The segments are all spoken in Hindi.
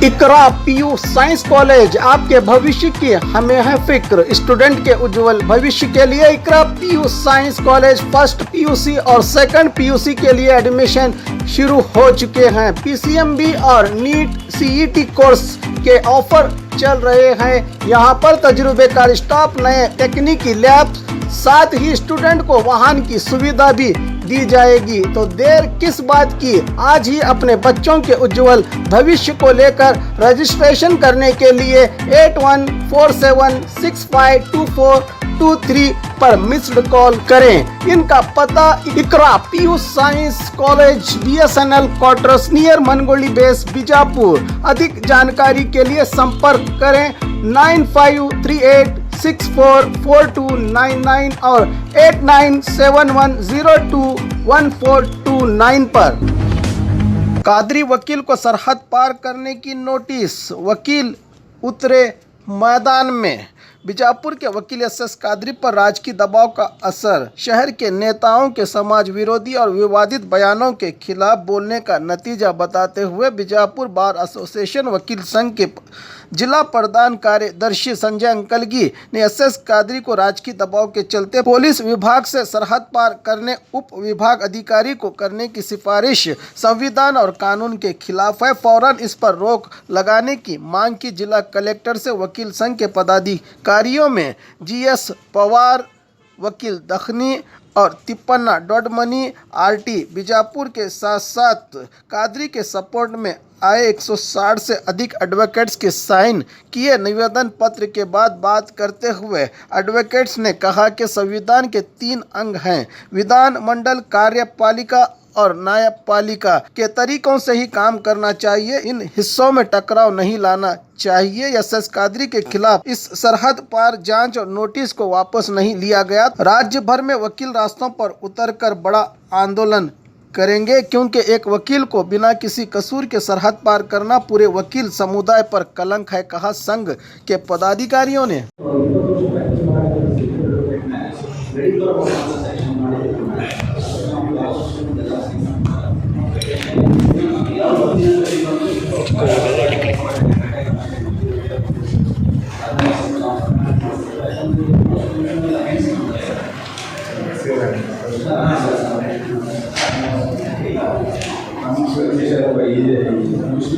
इकरा पीयू साइंस कॉलेज, आपके भविष्य की हमें है फिक्र। स्टूडेंट के उज्जवल भविष्य के लिए Iqra PU science college first PUC और सेकंड पीयूसी के लिए एडमिशन शुरू हो चुके हैं। पीसीएमबी और नीट सीईटी कोर्स के ऑफर चल रहे हैं। यहाँ पर तजुर्बेकार स्टाफ, नए तकनीकी लैब, साथ ही स्टूडेंट को वाहन की सुविधा भी दी जाएगी। तो देर किस बात की, आज ही अपने बच्चों के उज्जवल भविष्य को लेकर रजिस्ट्रेशन करने के लिए 8147652423 पर मिस्ड कॉल करें। इनका पता Iqra PU science college, BSNL quarters near Mangoli base, Bijapur. अधिक जानकारी के लिए संपर्क करें 9538644299 और 8971021429 पर। कादरी वकील को सरहद पार करने की नोटिस, वकील उतरे मैदान में। बीजापुर के वकील SS कादरी पर राजकीय दबाव का असर, शहर के नेताओं के समाज विरोधी और विवादित बयानों के खिलाफ बोलने का नतीजा बताते हुए बीजापुर बार एसोसिएशन वकील संघ के जिला प्रधान कार्यदर्शी संजय अंकलगी ने SS कादरी को राजकीय दबाव के चलते पुलिस विभाग से सरहद पार करने उप विभाग अधिकारी को करने की सिफारिश संविधान और कानून के खिलाफ है, फौरन इस पर रोक लगाने की मांग की। जिला कलेक्टर से वकील संघ के पदाधिकारियों में GS पवार, वकील दखनी और तिप्पन्ना डोडमनी RT बीजापुर के साथ साथ कादरी के सपोर्ट में आए 160 से अधिक एडवोकेट्स के साइन किए निवेदन पत्र के बाद बात करते हुए एडवोकेट्स ने कहा कि संविधान के 3 अंग हैं, विधान मंडल, कार्यपालिका और न्यायपालिका के तरीकों से ही काम करना चाहिए, इन हिस्सों में टकराव नहीं लाना चाहिए। SS कादरी के खिलाफ इस सरहद पार जांच और नोटिस को वापस नहीं लिया गया। राज्य भर में वकील रास्तों पर उतरकर बड़ा आंदोलन करेंगे, क्योंकि एक वकील को बिना किसी कसूर के सरहद पार करना पूरे वकील समुदाय पर कलंक है, कहा संघ के पदाधिकारियों ने।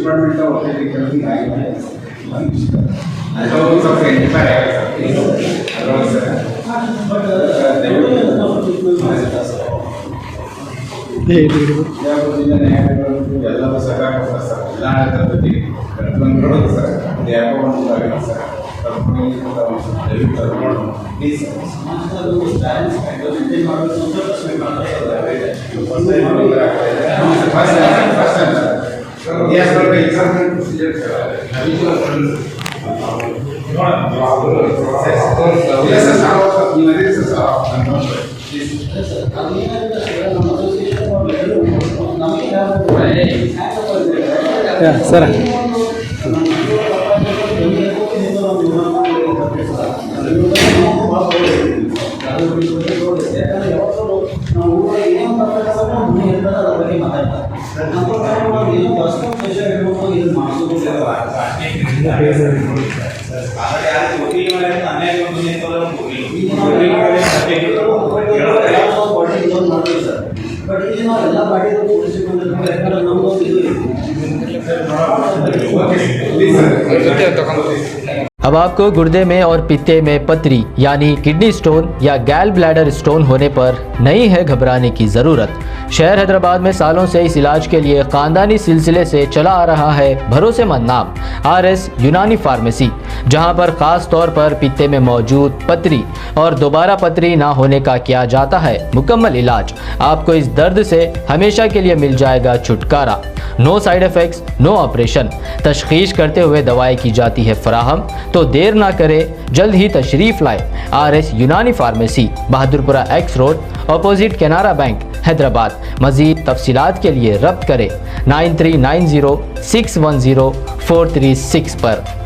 डिपार्टमेंट का सर अब आपको गुर्दे में और पित्ते में पथरी यानी किडनी स्टोन या गैल ब्लैडर स्टोन होने पर नहीं है घबराने की ज़रूरत। शहर हैदराबाद में सालों से इस इलाज के लिए खानदानी सिलसिले से चला आ रहा है भरोसेमंद नाम RS यूनानी फार्मेसी, जहां पर खास तौर पर पित्ते में मौजूद पथरी और दोबारा पथरी ना होने का किया जाता है मुकम्मल इलाज। आपको इस दर्द से हमेशा के लिए मिल जाएगा छुटकारा। No side effects, no operation, तशखीस करते हुए दवाएं की जाती है फराहम। तो देर ना करें, जल्द ही तशरीफ लाए RS Unani pharmacy, Bahadurpura X road, opposite Canara bank, Hyderabad. मजीद तफसीलात के लिए रब्त करें 9390610436 पर।